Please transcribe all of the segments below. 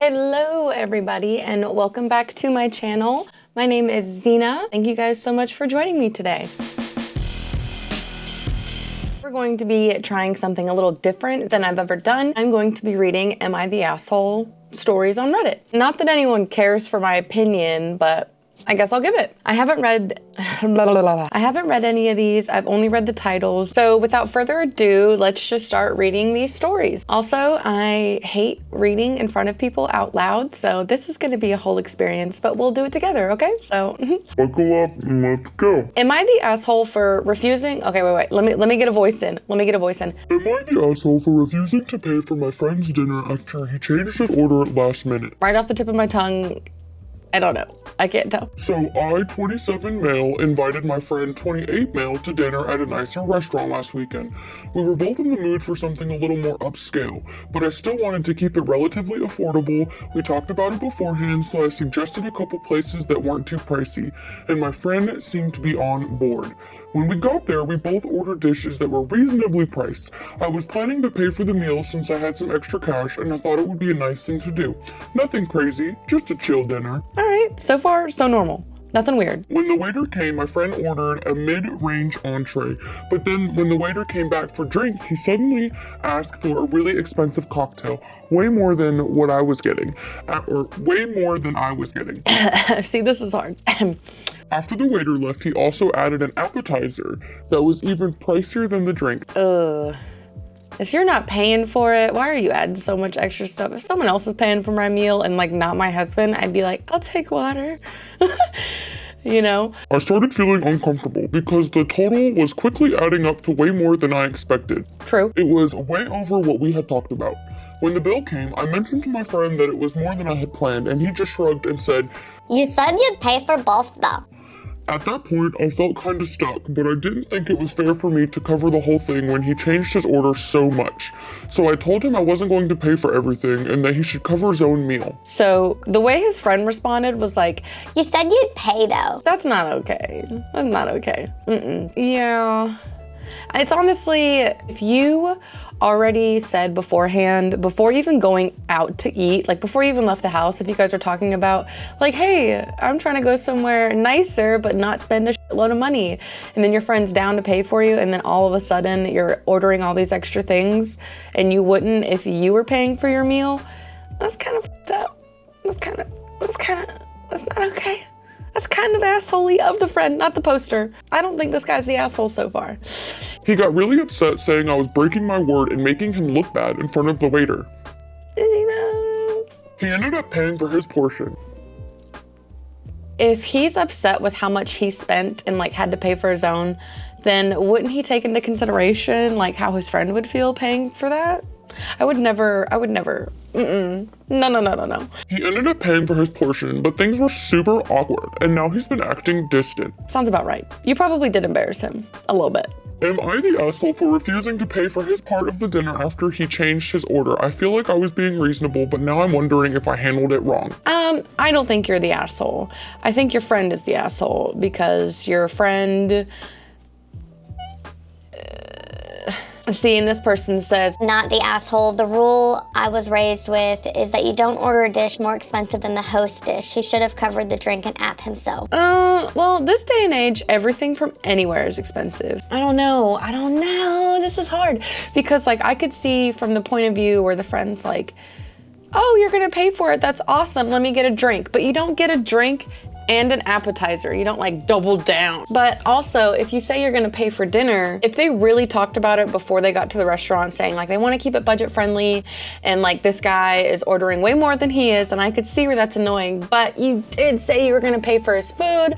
Hello everybody and welcome back to my channel. My name is Zena. Thank you guys so much for joining me today. We're going to be trying something a little different than I've ever done. I'm going to be reading Am I the Asshole? Stories on Reddit. Not that anyone cares for my opinion, but I guess I'll give it. I haven't read any of these. I've only read the titles. So without further ado, let's just start reading these stories. Also, I hate reading in front of people out loud, so this is gonna be a whole experience, but we'll do it together, okay? So, buckle up and let's go. Am I the asshole for refusing? Okay, wait. Let me get a voice in. Am I the asshole for refusing to pay for my friend's dinner after he changed his order at last minute? Right off the tip of my tongue, I don't know. I can't tell. So I, 27 male, invited my friend 28 male to dinner at a nicer restaurant last weekend. We were both in the mood for something a little more upscale, but I still wanted to keep it relatively affordable. We talked about it beforehand, so I suggested a couple places that weren't too pricey, and my friend seemed to be on board. When we got there, we both ordered dishes that were reasonably priced. I was planning to pay for the meal since I had some extra cash and I thought it would be a nice thing to do. Nothing crazy, just a chill dinner. All right, so far, so normal. Nothing weird. When the waiter came, my friend ordered a mid-range entree, but then when the waiter came back for drinks, he suddenly asked for a really expensive cocktail, way more than what I was getting, way more than I was getting. See, this is hard. After the waiter left, he also added an appetizer that was even pricier than the drink. If you're not paying for it, why are you adding so much extra stuff? If someone else was paying for my meal and like not my husband, I'd be like, I'll take water. You know? I started feeling uncomfortable because the total was quickly adding up to way more than I expected. True. It was way over what we had talked about. When the bill came, I mentioned to my friend that it was more than I had planned, and he just shrugged and said, "You said you'd pay for both though." At that point, I felt kind of stuck, but I didn't think it was fair for me to cover the whole thing when he changed his order so much. So I told him I wasn't going to pay for everything and that he should cover his own meal. So the way his friend responded was like, "You said you'd pay though." That's not okay. That's not okay. Yeah. It's honestly, if you already said beforehand, before even going out to eat, like before you even left the house, if you guys are talking about like, hey, I'm trying to go somewhere nicer but not spend a shitload of money, and then your friend's down to pay for you, and then all of a sudden you're ordering all these extra things and you wouldn't if you were paying for your meal, that's kind of fucked up. That's not okay. That's kind of asshole-y of the friend, not the poster. I don't think this guy's the asshole so far. He got really upset, saying I was breaking my word and making him look bad in front of the waiter. Is he though? He ended up paying for his portion. If he's upset with how much he spent and like had to pay for his own, then wouldn't he take into consideration like how his friend would feel paying for that? I would never. No. He ended up paying for his portion, but things were super awkward, and now he's been acting distant. Sounds about right. You probably did embarrass him a little bit. Am I the asshole for refusing to pay for his part of the dinner after he changed his order? I feel like I was being reasonable, but now I'm wondering if I handled it wrong. I don't think you're the asshole. I think your friend is the asshole because your friend... See, and this person says, "Not the asshole. The rule I was raised with is that you don't order a dish more expensive than the host dish. He should have covered the drink and app himself." Well, this day and age, everything from anywhere is expensive. I don't know. This is hard because like I could see from the point of view where the friend's like, "Oh, you're gonna pay for it. That's awesome. Let me get a drink." But you don't get a drink and an appetizer. You don't like double down. But also, if you say you're gonna pay for dinner, if they really talked about it before they got to the restaurant saying like they wanna keep it budget friendly and like this guy is ordering way more than he is, and I could see where that's annoying, but you did say you were gonna pay for his food,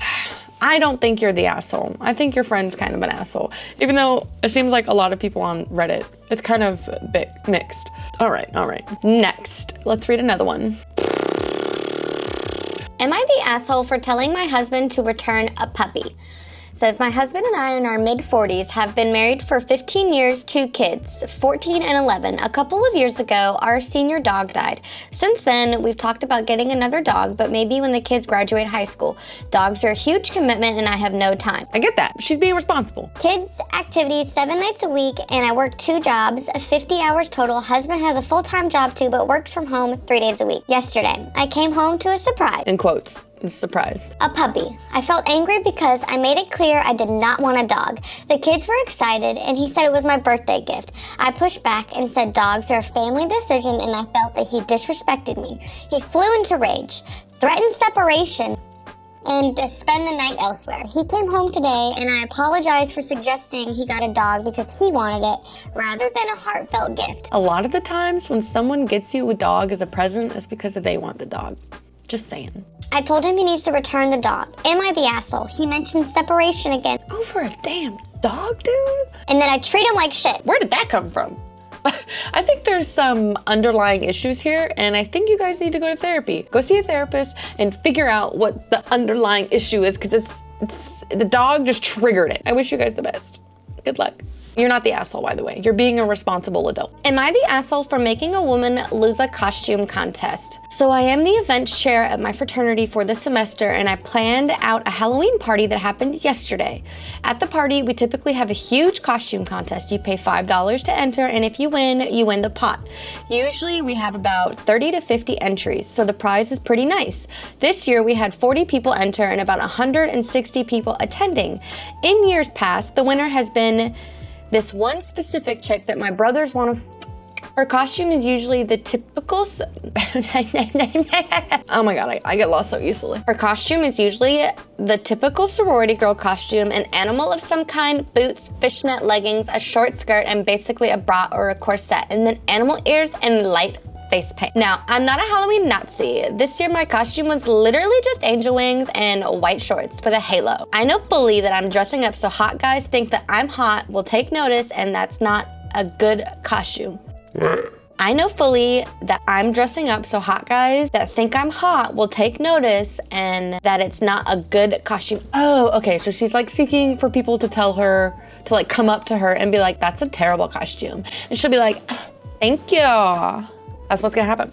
I don't think you're the asshole. I think your friend's kind of an asshole. Even though it seems like a lot of people on Reddit, it's kind of mixed. All right. Next, let's read another one. Am I the asshole for telling my husband to return a puppy? says, my husband and I in our mid-40s have been married for 15 years, 2 kids, 14 and 11. A couple of years ago, our senior dog died. Since then, we've talked about getting another dog, but maybe when the kids graduate high school. Dogs are a huge commitment and I have no time. I get that. She's being responsible. Kids, activities, 7 nights a week, and I work 2 jobs, 50 hours total. Husband has a full-time job too, but works from home 3 days a week. Yesterday, I came home to a surprise. In quotes. Surprise. A puppy. I felt angry because I made it clear I did not want a dog. The kids were excited and he said it was my birthday gift. I pushed back and said dogs are a family decision and I felt that he disrespected me. He flew into rage, threatened separation, and to spend the night elsewhere. He came home today and I apologized for suggesting he got a dog because he wanted it rather than a heartfelt gift. A lot of the times when someone gets you a dog as a present, it's because they want the dog. Just saying. I told him he needs to return the dog. Am I the asshole? He mentioned separation again. Over a damn dog, dude? And then I treat him like shit. Where did that come from? I think there's some underlying issues here, and I think you guys need to go to therapy. Go see a therapist and figure out what the underlying issue is, because it's the dog just triggered it. I wish you guys the best. Good luck. You're not the asshole, by the way. You're being a responsible adult. Am I the asshole for making a woman lose a costume contest? So I am the events chair at my fraternity for this semester, and I planned out a Halloween party that happened yesterday. At the party, we typically have a huge costume contest. You pay $5 to enter, and if you win the pot. Usually we have about 30 to 50 entries, so the prize is pretty nice. This year we had 40 people enter and about 160 people attending. In years past, the winner has been this one specific chick that my brothers want to Her costume is usually the typical oh my god, I get lost so easily. Her costume is usually the typical sorority girl costume, an animal of some kind, boots, fishnet leggings, a short skirt, and basically a bra or a corset, and then animal ears and light face paint. Now, I'm not a Halloween Nazi. This year my costume was literally just angel wings and white shorts with a halo. I know fully that I'm dressing up so hot guys think that I'm hot, will take notice, and that's not a good costume. I know fully that I'm dressing up so hot guys that think I'm hot will take notice and that it's not a good costume. Oh, okay, so she's like seeking for people to tell her, to like come up to her and be like, that's a terrible costume. And she'll be like, thank you. That's what's gonna happen.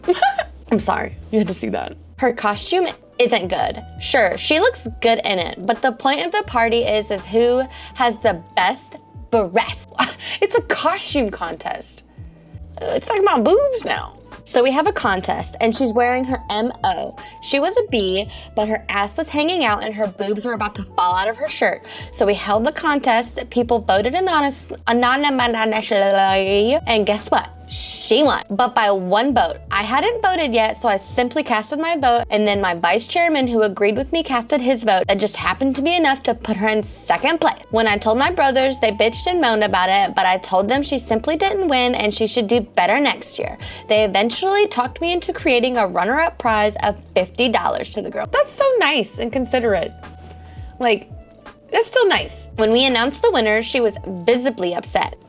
I'm sorry, you had to see that. Her costume isn't good. Sure, she looks good in it, but the point of the party is who has the best breasts. It's a costume contest. It's talking about boobs now. So we have a contest and she's wearing her MO. She was a B, but her ass was hanging out and her boobs were about to fall out of her shirt. So we held the contest, people voted anonymously, and guess what? She won, but by 1 vote. I hadn't voted yet, so I simply casted my vote, and then my vice chairman, who agreed with me, casted his vote. That just happened to be enough to put her in 2nd place. When I told my brothers, they bitched and moaned about it, but I told them she simply didn't win and she should do better next year. They eventually talked me into creating a runner-up prize of $50 to the girl. That's so nice and considerate. Like, that's still nice. When we announced the winner, she was visibly upset.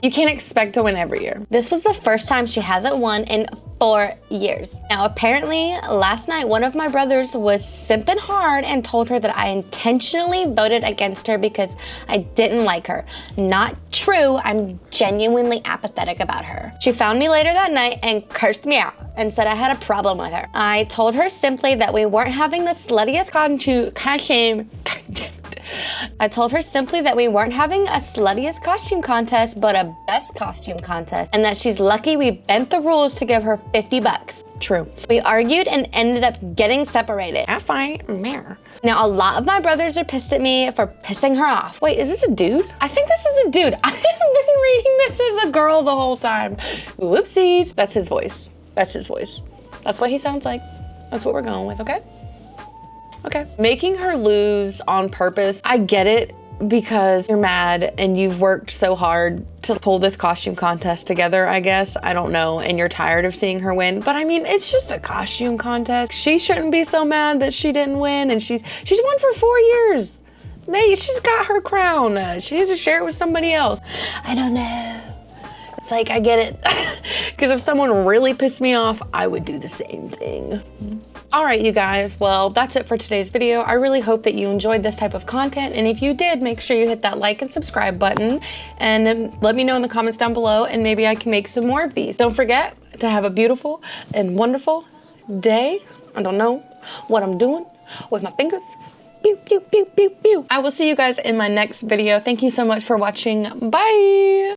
You can't expect to win every year. This was the first time she hasn't won in 4 years. Now, apparently, last night, one of my brothers was simping hard and told her that I intentionally voted against her because I didn't like her. Not true, I'm genuinely apathetic about her. She found me later that night and cursed me out and said I had a problem with her. I told her simply that we weren't having the sluttiest costume. I told her simply that we weren't having a sluttiest costume contest, but a best costume contest, and that she's lucky we bent the rules to give her $50. True. We argued and ended up getting separated. I find mare. Now, a lot of my brothers are pissed at me for pissing her off. Wait, is this a dude? I think this is a dude. I have been reading this as a girl the whole time. Whoopsies. That's his voice. That's his voice. That's what he sounds like. That's what we're going with, okay? Okay. Making her lose on purpose, I get it because you're mad and you've worked so hard to pull this costume contest together, I guess. I don't know, and you're tired of seeing her win. But I mean, it's just a costume contest. She shouldn't be so mad that she didn't win, and she's won for 4 years. She's got her crown. She needs to share it with somebody else. I don't know. It's like, I get it. Because if someone really pissed me off, I would do the same thing. All right, you guys, well, that's it for today's video. I really hope that you enjoyed this type of content, and if you did, make sure you hit that like and subscribe button, and let me know in the comments down below, and maybe I can make some more of these. Don't forget to have a beautiful and wonderful day. I don't know what I'm doing with my fingers. Pew, pew, pew, pew, pew. I will see you guys in my next video. Thank you so much for watching. Bye.